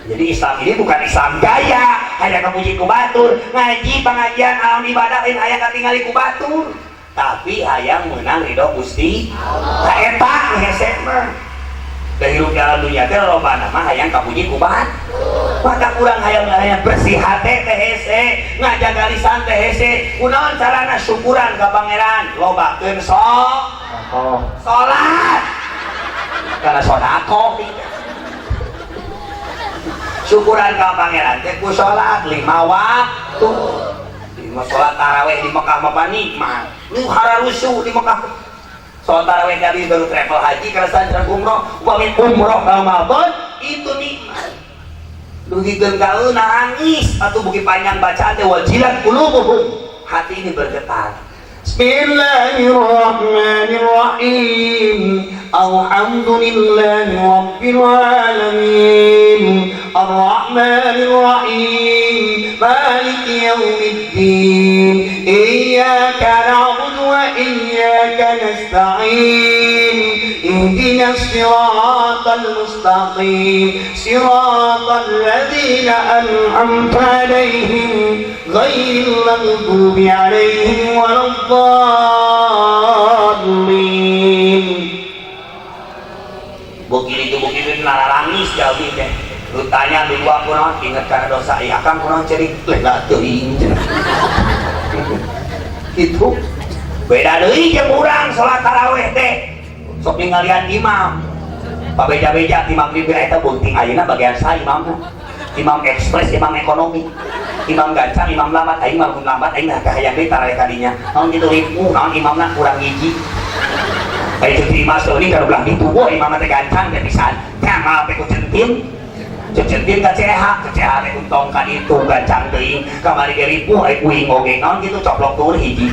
Jadi Islam ini bukan Islam gaya, hanya kepuji ku batur, ngaji pengajian alam ibadah lain hayang katingali ku batur, tapi hayang menang ridho Gusti Allah. Eta hese mah. Da hirup dalam dunia teh lobana mah hayang kapuji ku batur. Mata kurang hayang bersih hate teh hese, ngajaga lisan teh hese, kunaon carana syukuran ka pangeran, lobakeun salat. Karena sodako syukuran ka pangeran teh ku salat 5 waktu. 5 salat tarawih di Mekah mah nikmat. Lu hararusu di Mekah. Salat tarawih dari baru travel haji karasan jalan umroh, upami umroh Ramadan itu nikmat. Dugikeun ka nangis atuh buki panjang bacaan teh wajilat qulubuhum. Hati ini bergetar. Bismillahirrahmanirrahim. Alhamdulillahi rabbil alamin. Arrahmanir rahim. Maliki yaumiddin. Iyyaka na'budu wa iyyaka nasta'in. Ihdinas siratal mustaqim. Siratal ladzina an'amta 'alaihim ghairil maghdubi 'alaihim waladdallin. Bukit itu larangis jauh teh. Lu tanya dulu aku naon inget karena dosa ieu akang kunaon cerik lela teuing cenah. Kitu. Beda deui jeung urang salat tarawih teh. Sok ningalian imam. Pabeja-beja ti magrib eta bunting ayeuna bagian sa imamna. Imam ekspres, imam ekonomi. Imam gancang, imam lambat, aing mah lambat aing teh hayang deui tarawih kadinya. Naon kitu ribu, naon imamna kurang hiji. Baik itu masuk ini kalau belah itu, wah imam teh gancang teh pisan. Tah maaf teh ku centin ka ceha teh untong ka itu gancang teuing. Kamari ge ribu ai kuing oge naon kitu coplok tur hiji.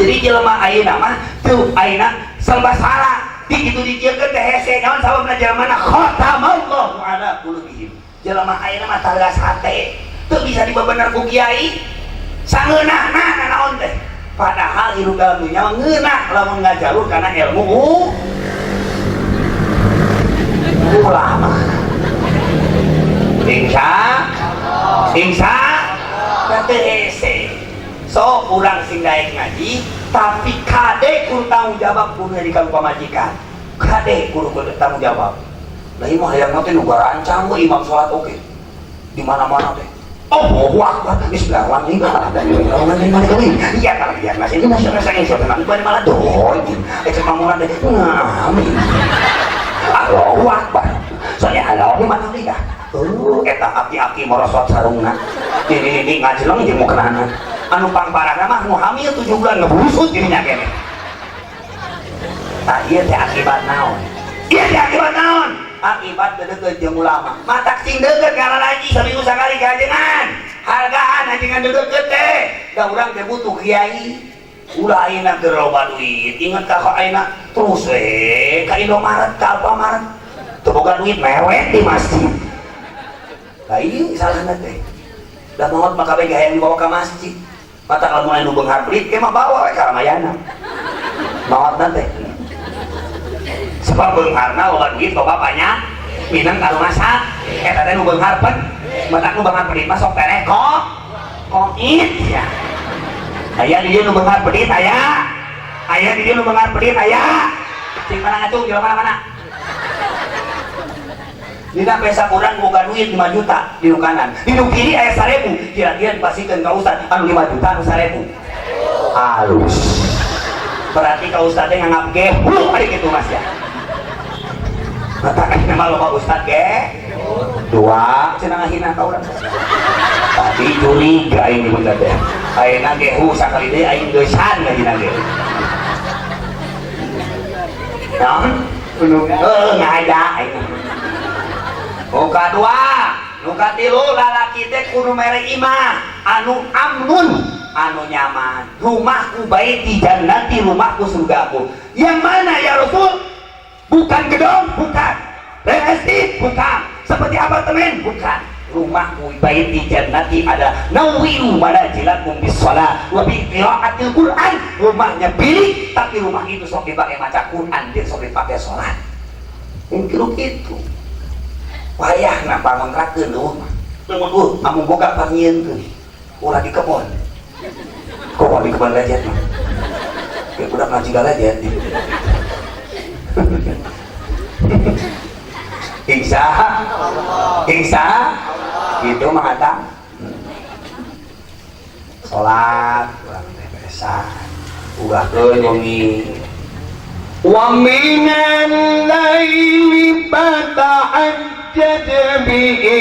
Jadi jelema ayeuna mah teu ayeuna serba salah. Di kitu dicieulkeun teh hese naon sababna jelemana khatamallahu ala qulubihim. Jelema ayeuna mah tangga sate teu bisa dibebener ku kiai. Sangeunahna naon teh? Padahal hidup dalam dunia ngeunah lamun ngajalur karena ilmu ulama. Insya kate hese. So urang sing daek ngaji tapi kade kudu tanggung jawab kudu di kalu pamajikan. Kade kudu tanggung jawab. Lah ieu mah hayang teh nu garancang we imam salat oge. Di mana-mana teh. Oh, wah, bismillah, ini malah ada yang mana kali? Iya, kalau dia masih ini masih rasa yang tenang, bukan malah doi. Cuma deh, ngamin. Allahu Akbar. Soalnya Allah ini mana liga? Eta aki-aki merosot sarungna. Ini ngajeleng jeung mukrana. Anu pangparana mah nu hamil 7 bulan ngebusut dirinya kene. Tah ieu teh akibat naon? Ieu teh akibat naon? Akibat deudeut jeung ulama. Matak sing deukeut kana lagi seminggu sakali kajengan. Hargaan ajengan deukeut teh. Da urang teh butuh kiai. Ulah ayeuna keur loba duit. Inget ka ayeuna terus we ka Indomaret ka Alfamart. Teu boga duit mewek di masjid. Lah ieu salahna teh. Da maot maka bae hayang dibawa ka masjid. Matak lamun anu beunghar pelit ke mah bawa we ka Ramayana. Maotna teh. Sebab beungharna loba duit loba banyak minang ka rumah sak eta teh nu beunghar pet matak nu beunghar pelit mah sok tereh koit ya aya di dieu nu beunghar pelit aya di dieu nu beunghar pelit aya sing mana ngacung jelema mana dina pesa kurang boga duit 5 juta di nu kanan di nu kiri aya 1000 kira-kira dipasikeun ka ustad anu 5 juta anu 1000 halus berarti ka ustad teh nganggap gehu ari kitu Mas ya. Matakan nama loba ustad ge 2 cenah ngahina ka urang. Tadi curiga aing bener teh. Ayeuna gehu sakali deui aing geusan ngahina ge. Naon? Ngada aing. Nu kadua, nu katilu lalaki teh kudu mere imah anu amnun, anu nyaman. Rumahku baiti jannati, rumahku surgaku. Yang mana ya Rasul? Bukan gedung, bukan. Realistis, bukan. Seperti apartemen, bukan. Rumahku baiti jannati ada nawiru manajilakum bis shalah wa bi qiraatil Quran. Rumahnya bilik, tapi rumah itu sok dipakai maca Quran, dia sok dipakai salat. Yang gitu. wayah nak pangontrakeun lamun amun boga pangieunkeun ulah di kebon kok di kebon gajah mah kayak budak ngaji gajah insya gitu mengatakan sholat kurang beresan ulah wengi wa minan laili fatahajjad bihi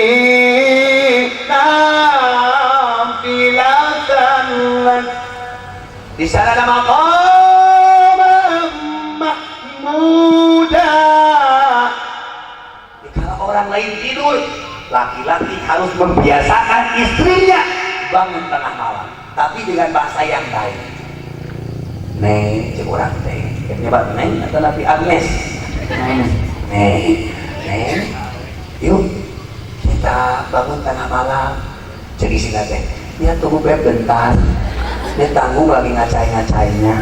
nafilatan lak. Di sana ada maqam mahmuda. Jika orang lain tidur, laki-laki harus membiasakan istrinya bangun tengah malam, tapi dengan bahasa yang baik. Neng, cek orang teh, nyebat neng atau Nabi Agnes. Neng, yuk kita bangun tengah malam. Jadi sih teh, dia tunggu beb bentar. Dia tanggung lagi ngacai-ngacainya.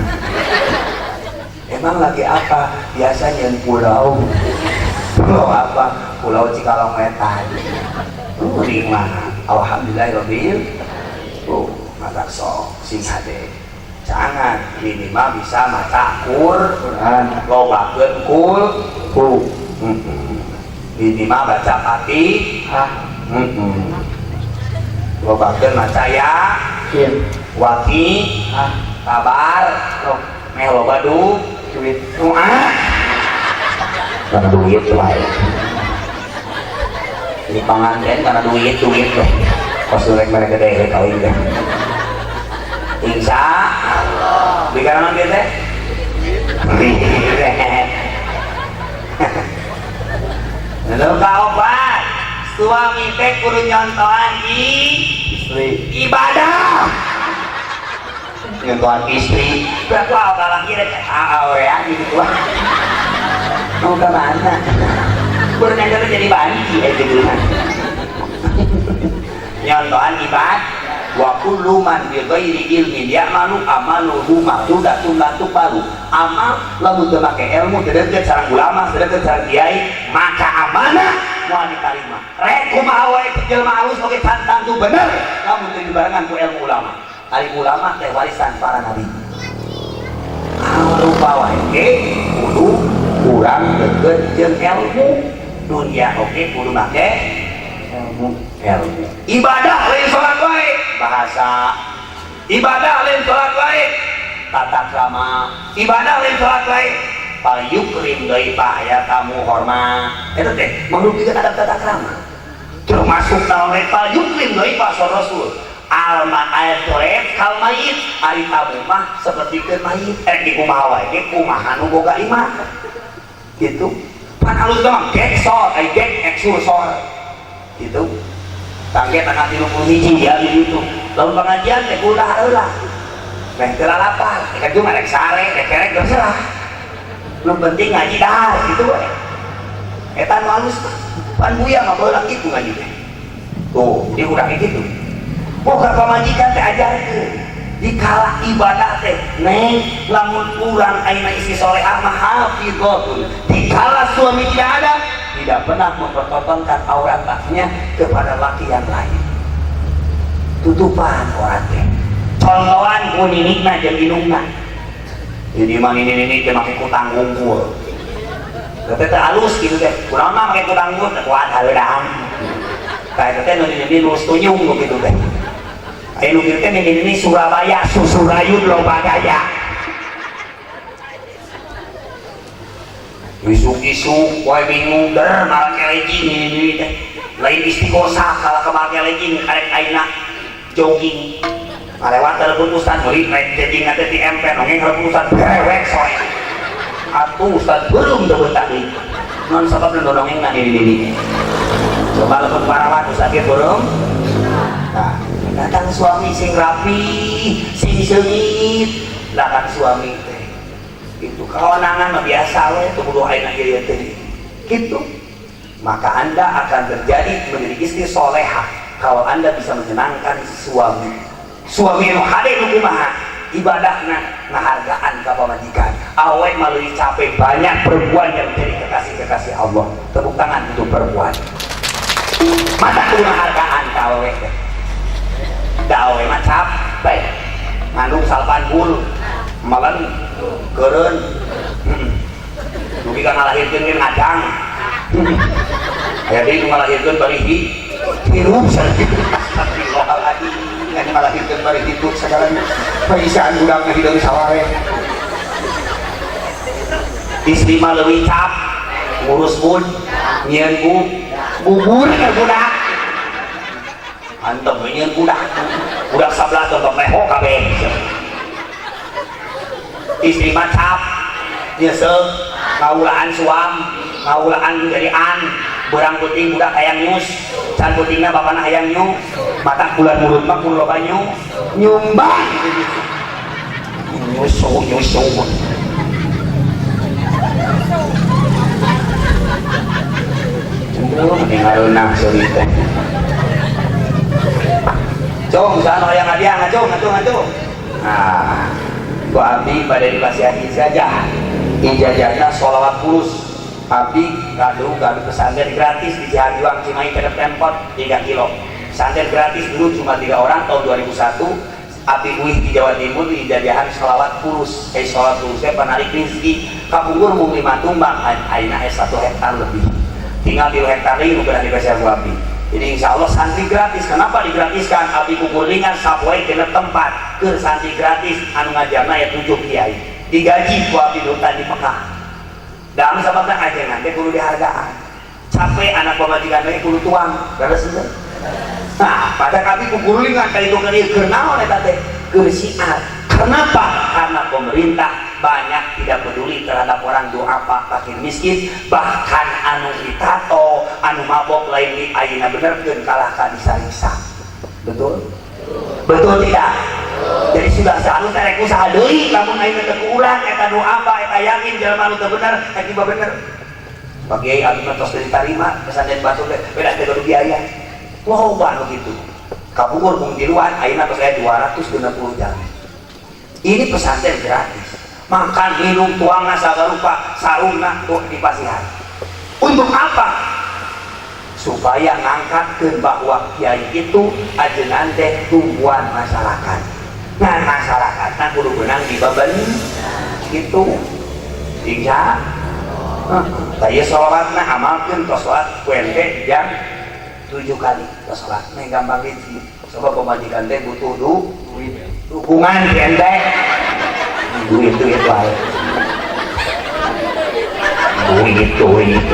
Emang lagi apa? Biasanya pulau. Pulau apa? Pulau Cikalong Wetan. Lima. Alhamdulillahirobbil. Matak sok sing hade. Jangan minimal bisa maca Quran. Lobakeun kul. Minimal baca Fatihah. Lobakeun maca Yasin. Waki, kabar, meh loba duit, karena duit wae. Di panganten karena duit deh. Pas urek mereka gede kawin deh. Insya Allah. Bikar naon kieu teh? Lalu kaopat, suami teh kudu nyontohan ibadah. Nyentuhan istri, berapa kalau kira awean gitu lah. Mau ke mana? Bernegara jadi banci gitu kan. Nyontohan ibadah. Wa kullu man bi ghairi ilmin ya'malu amaluhu mahdudatun la tuqbalu. Amal lamun teu make ilmu teu deukeut sareng ulama, teu deukeut sareng kiai, maka amanah moal ditarima. Rek kumaha wae jelema alus oge tantang tu bener lamun teu dibarengan ku ilmu ulama. Ari ulama teh warisan para nabi. Rupa wae kudu kurang deukeut jeung ilmu dunia oge kudu make ilmu. Ibadah lain salat wae bahasa, ibadah lain salat wae tata krama, ibadah lain salat wae payukrim dhaifah ya tamu hormat. Eta teh mengrupikeun adab tata krama. Termasuk naon we payukrim dhaifah sa Rasul. Alma ayat toret kal mayit ari tamu mah sapertikeun mayit di kumaha wae kumaha nu boga iman. Gitu. Pan alus mah gek sor, ai gek eksursor. Gitu. Tangge tanggal 30 ya gitu. Lalu pengajian teh udah heula. Meh teu lapar, kan cuma rek sare, rek kerek geus lah. Lu penting ngaji dahar gitu we. Eta nu halus pan buya mah baheula kitu ngaji teh. Tuh, di urang kitu. Boga pamajikan teh ajarkeun. Dikala ibadah teh neng lamun urang ayeuna istri salehah mah hafizatun. Dikala suami tidak ada, tidak pernah mempertontonkan auratnya kepada laki yang lain. Tutupan orang teh. Contohan kuninikna jeung indungna. Jadi mah ini teh make kutang unggul. Teh halus gitu teh. Kunaon mah make kutang unggul teh kuat haleudang. Kayak teh nu di lurus tunyung gitu teh. Anu kieu teh ini Surabaya, Susurayun loba gaya. Isuk-isuk, wae bingung der malah kelejing ini teh. Lain istiqosah kalau kemal kelejing karek aina jogging. Malewat telepon ustad meuli rek jogging teh di empen nongeng telepon ustad brewek soe. Atuh ustad belum teu betah deui. Non sabab nondongengna di. Coba telepon parawan ustad ge belum. Nah, datang suami sing rapi, sing seungit, datang suami teh. Itu kawanangan mah biasa we teu kudu ayeuna ieu teh. Gitu. Maka Anda akan terjadi menjadi istri solehah kalau Anda bisa menyenangkan suami. Suami nu hade nu kumaha? Ibadahna ngahargaan ka pamajikan. Awe melalui capek banyak perempuan yang menjadi kekasih-kekasih Allah. Tepuk tangan untuk perempuan. mata kudu hargaan ka awewe teh da awewe mah capek ngandung salpan bul malan keureun dugi ka ngalahirkeun ge ngajang aya deui nu ngalahirkeun bari hirup astagfirullahaladzim ngan ngalahirkeun bari hidup sagalana paisaan budakna hideung saware istri mah leuwih cap ngurus bun nyieun bubur ke budak antem nyieun budak 11 contoh leho kabeh istri mah cap nyesel ngaulaan suam ngaulaan jadian berang puting budak hayang nyus can putingna bapana hayang nyu mata bulan mulut mah kudu loba nyumbang nyusu meninggalna cerita cung sana yang hadiah ngacung nah gua abdi pada dikasih ijazah ijazahnya sholawat fulus abdi kadu pesantren gratis di Cihanjuang Cimahi Kedep Tempot 3 kilo pesantren gratis dulu cuma 3 orang tahun 2001 abdi buih di Jawa Timur di jajahan sholawat fulus sholawat fulusnya penarik rizki kabungur mung 5 tumbang aina 1 hektar lebih tinggal 3 hektar ini bukan di pasar abdi jadi insya Allah santri gratis kenapa digratiskan abdi kubur ringan sapoe kena tempat ke santri gratis anu ngajarna ya 7 kiai digaji ku abdi duta di Mekah dalam sababna ajengan teh kudu dihargaan capek anak pemajikan teh kudu tuang beres teh nah pada kami kubur ringan kali itu kali keur naon eta teh keur siar kenapa karena pemerintah banyak tidak peduli terhadap orang duafa fakir miskin bahkan anu ditato anu mabok lain di ayeuna benerkeun kalahkan disalisa betul tidak jadi sudah seharusnya rek usaha deui lamun ayeuna teu kurang eta duafa eta yakin jelema anu teu bener akibat bener Pak Kiai abdi mah tos diterima pesantren Batu teh beda teh kudu biaya loba anu kitu kabur mung di luar ayeuna tos aya 260 jam ini pesantren gratis makan minum tuangna sagala rupa sarungna tuh dipasihan untuk apa supaya ngangkatkeun bahwa kiai itu ajeungan teh tumpuan masyarakat nah masyarakatna kudu beunang dibaban gitu insya taya sholawatna amalkeun tos salat kuente jam 7 kali tos salat meh gampang hiji coba pemajikan teh butuh dukungan ente duit wae duit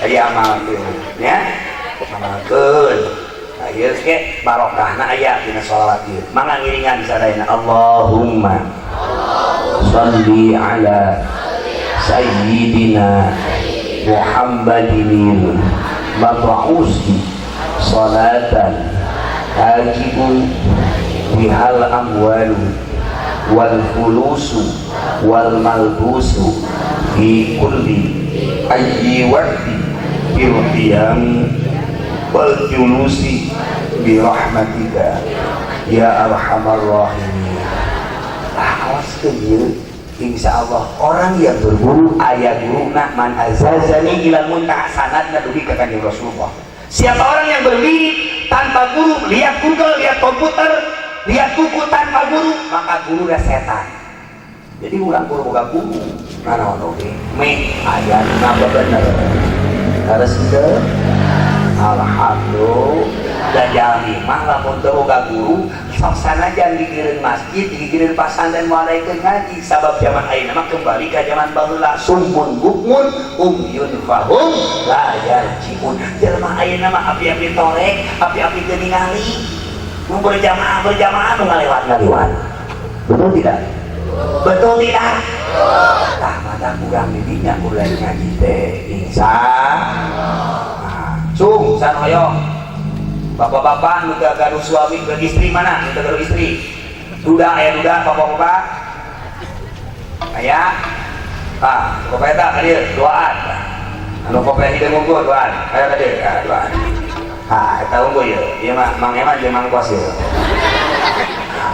aya amal tuh ya amalkeun ieu ge barokahna aya dina sholawat ieu mangga ngiringan sadayana Allahumma sholli ala sayyidina Muhammadin mab'usi salatan hajibu bihal amwalu wal fulusu wal malbusu fi kulli ayyi waqti bil qiyam wal julusi bi rahmatika ya arhamar rahimin. Awas kieu insyaallah orang yang berguru aya guruna man azazani ilal muntaha sanadna dugi ka kanjeng Rasulullah. Siapa orang yang berdiri tanpa guru, lihat Google, lihat komputer, lihat buku tanpa guru, maka guru udah setan. Jadi ulang guru bukan guru, karena oke, ayat napa bener, harus ke alhamdulillah. Dan jami mah lamun teu boga guru sok sanajan digireun masjid digireun pasantren mulai ke ngaji sabab zaman ayeuna mah kembali ka zaman baheula summun bukmun umyun fahum la yarjiun jelema ayeuna mah api-api torek api-api teu ningali nu berjamaah nu ngalewat betul tidak tah mata kurang didinya mulai ngaji teh insyaallah cung san hoyong bapak-bapak nu gaduh suami ke istri mana? Nu gaduh istri. Duda aya duda bapak-bapak. Aya. Ah, bapak eta ka dieu doaan. Anu bapak hideung unggul doaan. Aya ka dieu, doaan. Ah, eta unggul ieu. Ieu mah Mang Eman jeung Mang Kos ieu.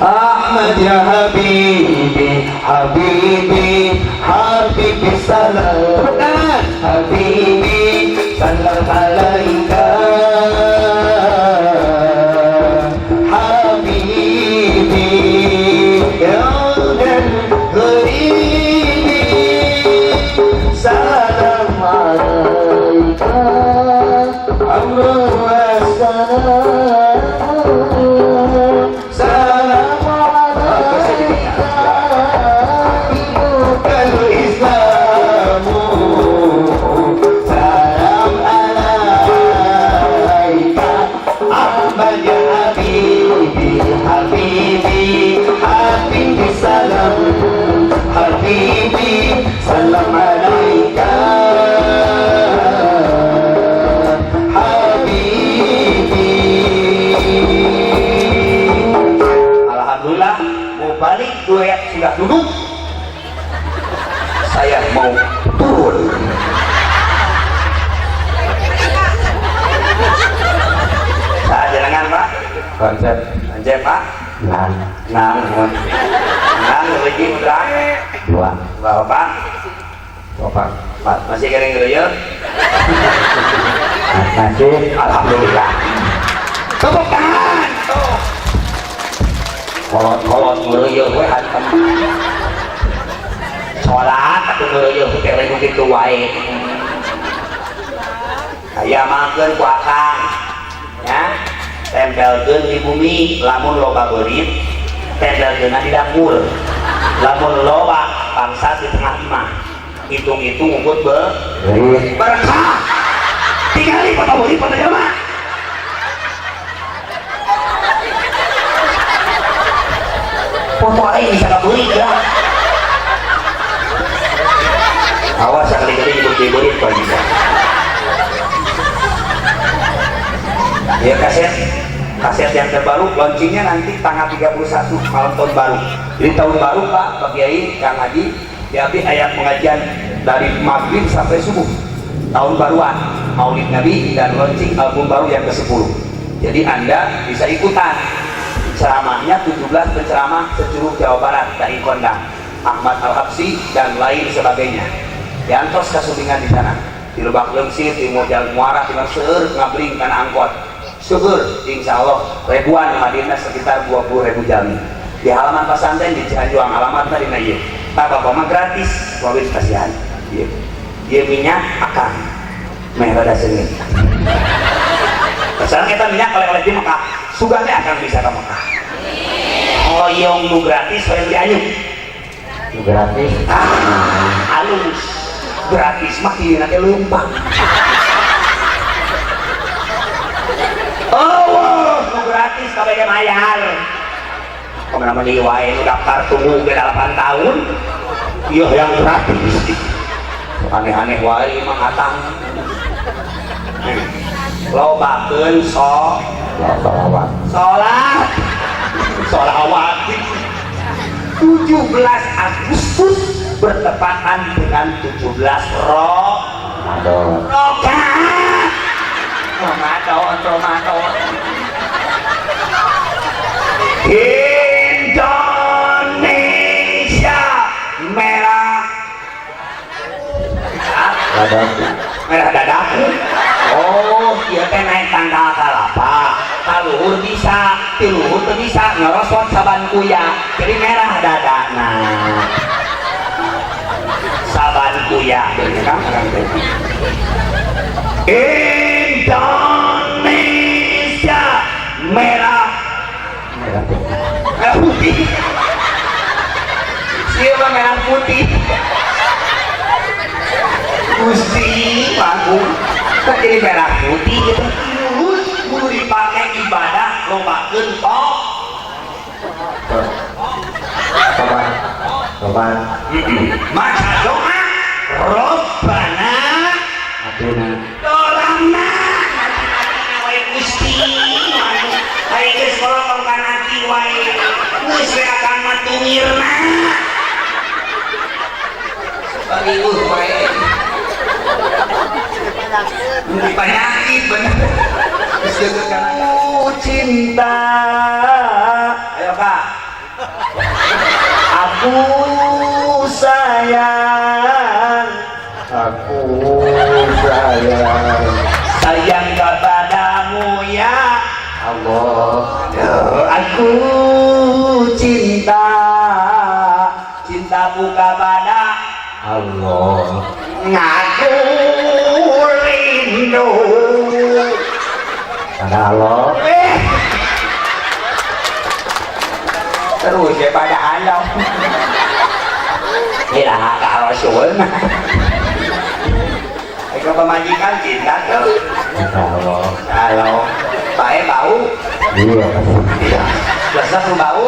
Ahmad ya Habibi, Habibi, Habibi salam. Habibi salam alaika Habibi ya dan gharibi salam alaika Allah wassalam salam alaika ibukal islamu salam alaika Ahmad ya Habibi Habibi Habibi salam Habibi salam alaika Alhamdulillah, mau balik duet sudah duduk. Saya mau turun. Saya jalangan Pak. Konsep. Konsep Pak. Nang lagi udah. Dua. Bapak. Bapak. Pak masih kering ya? Masih. Alhamdulillah. Tepuk tangan. Tuh. Kolot ngeroyok we hantem sholat atau ngeroyok kere begitu wae aya makan ku akang ya tempelkeun di bumi lamun loba beurit tempelkeunna di dapur lamun loba bangsa di tengah imah hitung-hitung ngukut berkah tinggali foto beurit foto jelema foto aing bisa kabeurit ya. Awas sekali-kali nyebut-nyebutin kok bisa. Ya kaset yang terbaru launchingnya nanti tanggal 31 malam tahun baru. Jadi tahun baru Pak Kiai Kang Haji diambil ayat pengajian dari maghrib sampai subuh. Tahun baruan Maulid Nabi dan launching album baru yang ke-10. Jadi Anda bisa ikutan. Ceramahnya 17 penceramah seluruh Jawa Barat dari Kondang Ahmad Al-Habsi dan lain sebagainya diantos kasulingan di sana di Lebak Lengsir, di Modal Muara, di Seur ngabling kan angkot syukur insya Allah ribuan hadirnya sekitar 20.000 jami di halaman pesantren di Cianjuang alamatnya di Nayyib tak apa-apa gratis wawin kasihan dia minyak akan merah ada sengit sekarang kita minyak oleh-oleh di Mekah suganya akan bisa ke Mekah oyong nu gratis oleh di Ayub nu gratis halus gratis makin nanti lumpang oh nu gratis kabeh mayar kemana meni wae nu daftar tunggu ke 8 tahun iya yang gratis aneh-aneh wae mah atang lobakeun sholawat 17 Agustus bertepatan dengan 17 Ramadan Indonesia merah dadaku oh iya teh naik tanggal kalapa kaluhur bisa tiluhur tuh bisa ngerosot saban kuya jadi merah dadana saban kuya kan Indonesia merah putih siapa merah putih Gusti bangun kok jadi merah putih gitu kudu dipakai ibadah lobakeun tok Sobat maca doa Robbana atina dolamna wae Gusti ari geus kolong kana hati wae geus we akan matumirna bagi wae penyakit bener cinta ayo Kak aku sayang aku sayang. Sayang kepadamu ya Allah. aku cinta, cintaku kepada Allah. ngaku rindu Karena Allah. Terus ya pada Allah gila kak Rasul itu pemajikan cinta tuh Allah. kalau pakai bau Iya. besar tuh bau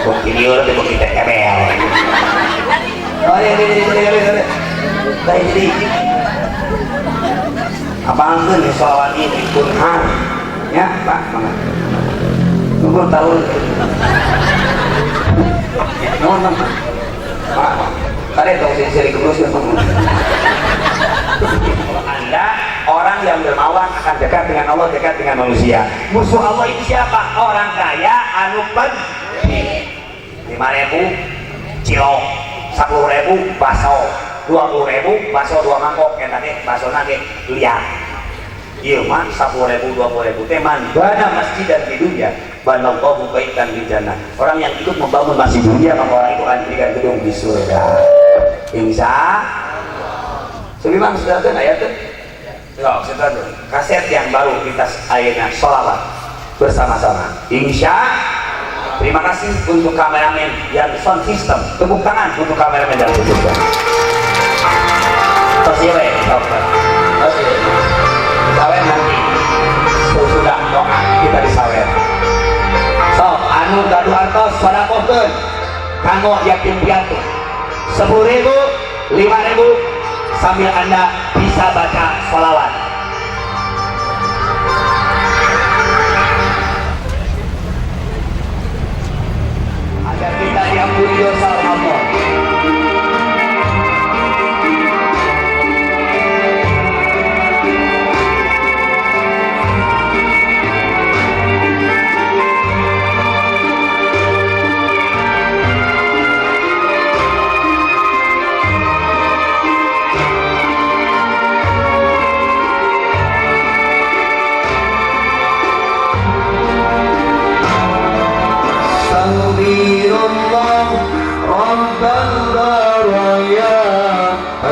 bukti liur itu bukti TKBL oh iya jadi abang kan nih sholawat ini kunhar ya pak tunggu tahun nonton pak tadi dong seri terus Anda orang yang dermawan akan dekat dengan Allah, dekat dengan manusia. Musuh Allah itu siapa? Orang kaya anu pedih. 5.000 cilok, 10.000 baso, 20.000 baso 2 mangkok, yang tadi baso nanti lihat. Iya man 10.000 20.000 teman bana masjid dan di dunia banallahu baitan di jannah. Orang yang ikut membangun masjid dunia maka orang itu akan diberikan gedung di surga. Insya Suliman sudah kan ayat itu? Enggak, sudah kaset yang baru kita ayatnya sholawat bersama-sama. Insya. Terima kasih untuk kameramen yang sound system. Tepuk tangan untuk kameramen dan juga. Terima kasih. Sawer nanti sudah doa kita di sawer. So, anu gaduh hartos pada pohon. Kanggo yakin piatu. 10.000, 5.000. Sambil Anda bisa baca sholawat. Agar kita diampuni dosa Allah.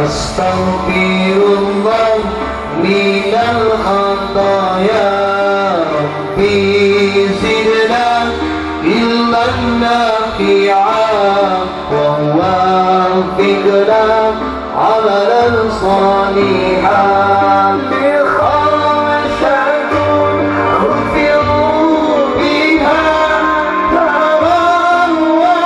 Astaghfirullah minal khataya Rabbi zidna ilman nafi'a wa wafiqna amalan salihan bi khawashatun biha taran wa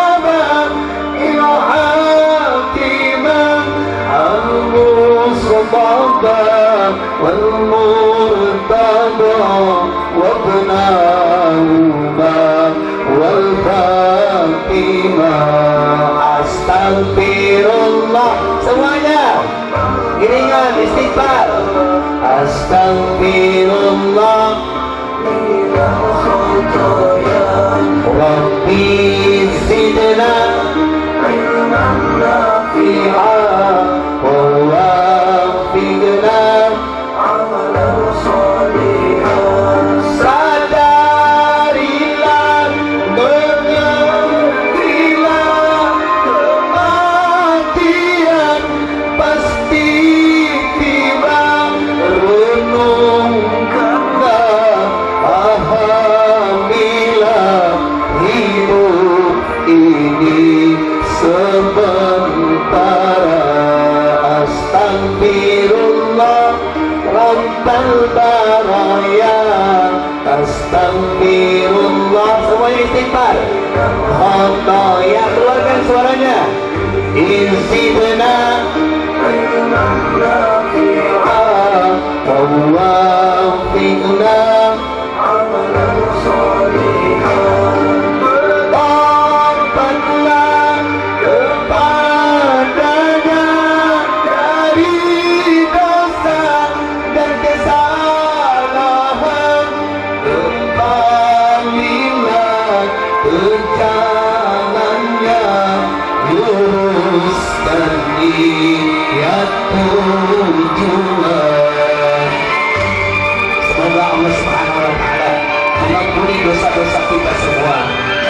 والمرتضى وابناهما والفاطمة Astagfirullah semuanya iringan istighfar Astagfirullah Rabbi zidna ilman nafi'a wa wafiqna amalan sholihan sadarilah mengertilah kematian pasti tiba renungkanlah pahamilah hidup ini sementara Astagfirullah Rabbal baraya Astagfirullah semuanya istighfar Khotoya keluarkan suaranya Izidna ilman nafi'a Tawafiqna amalan sholihan bertobatlah kepadanya dari dosa dan kesalahan kembalilah berjalannya lurus dan niat tujuan. Semoga Allah Subhanahu wa Ta'ala mengampuni dosa-dosa kita semua.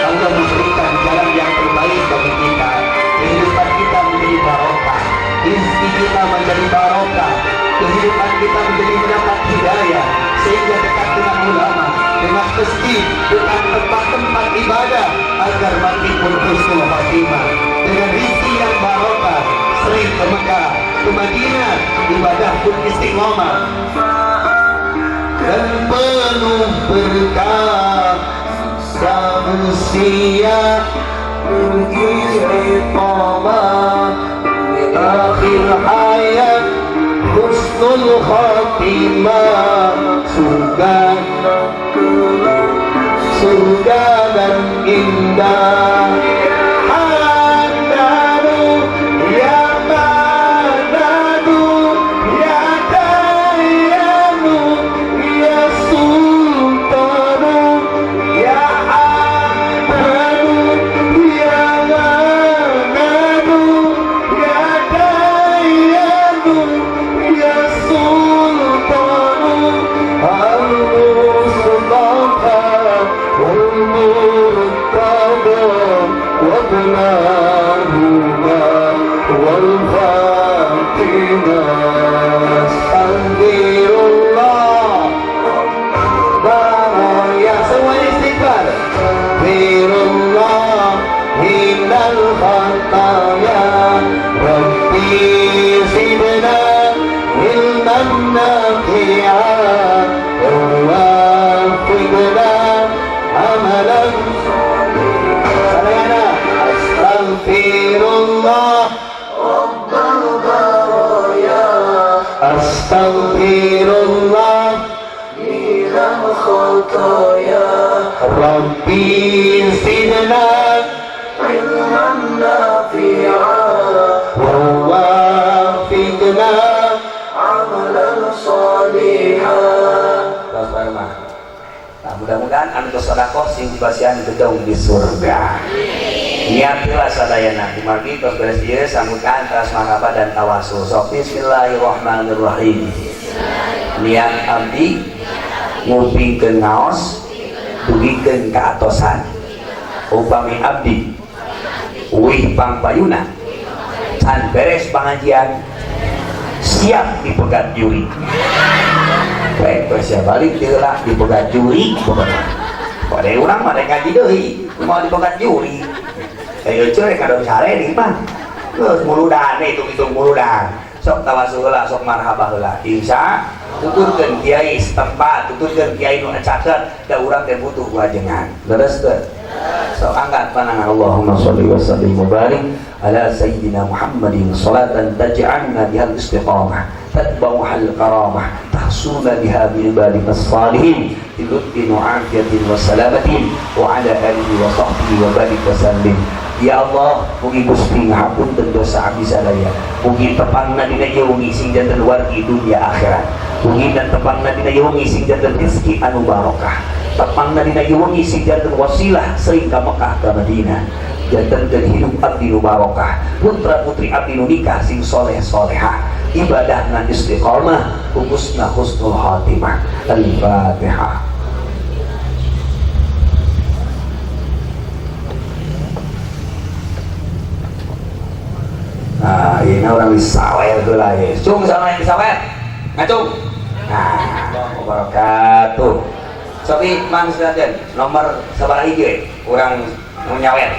Allah memberikan jalan yang terbaik bagi kita. Kehidupan kita menjadi barokah, rezeki kita menjadi barokah, kehidupan kita menjadi mendapat hidayah, sehingga dekat dengan ulama, dengan masjid, dengan tempat-tempat ibadah, agar mati pun husnul khatimah. Dengan rezeki yang barokah, sering ke Mekah, ke Madinah, ibadah pun istiqomah dan penuh berkah. Manusia beristiqamah akhir hayat husnul khatimah. Surga dan indah. Hananu ya mananu ya dayanu ya sultanu ya hananu ya mananu ya dayanu ya sultanu al-mustafa wal-murtada وابناهما والفاتنة. أستغفر الله يا سوى istighfar. أستغفر الله من الخطايا ربي زدنا علما نافعا ووفقنا عملا. Astaghfirullah Rabbal baraya. Astaghfirullah minal khotaya. Rabbi zidna ilman nafi'a wa wafiqna amalan salihah. Nah, mudah-mudahan anu sedekah sing dibasian gedung di surga. Niatilah sadayana dimargi tos beres ieu sambutan tas marhaba dan tawasul. Sok bismillahirrahmanirrahim. Niat abdi ngupingkeun ngaos dugikeun ka atosan. Upami abdi uih pangpayuna can beres pangajian siap dipegat juri. Baik, siap balik dieulah dipegat juri. Pada urang mah ngaji deui mau dipegat juri. Ayo coy kadang sare di mah geus muludan hitung-hitung muludan sok tawasul heula sok marhabah heula insya tuturkeun kiai setempat tuturkeun kiai nu caket da urang teh butuh wajengan leres teu sok angkat panangan Allahumma sholli wa sallim wa barik ala sayyidina Muhammadin salatan taj'alna bihal istiqamah tatba'uhal karamah tahsuna biha bi ibadikas salihin tiluttin wa afiyatin wa salamatin wa ala alihi wa sahbihi wa barik wa sallim. Ya Allah, mugi Gusti ngapunten dosa abdi sadaya. Mugi tepangna dina ieu wengi sing janten wargi dunia akhirat. Mugi dan tepangna dina ieu wengi sing janten rezeki anu barokah. Tepangna dina ieu wengi sing janten wasilah sering ka Mekah ka Madinah. Janten keun hidup abdi nu barokah. Putra putri abdi nu nikah sing soleh solehah. Ibadahna istiqamah, husna husnul khatimah. Al-Fatihah. Nah, ini orang disawer heula ya. Cung sama yang disawer. Ngacung. Nah, wabarakatuh. Sopi mang sedanten nomor sabaraha hiji we? Urang nu nyawer.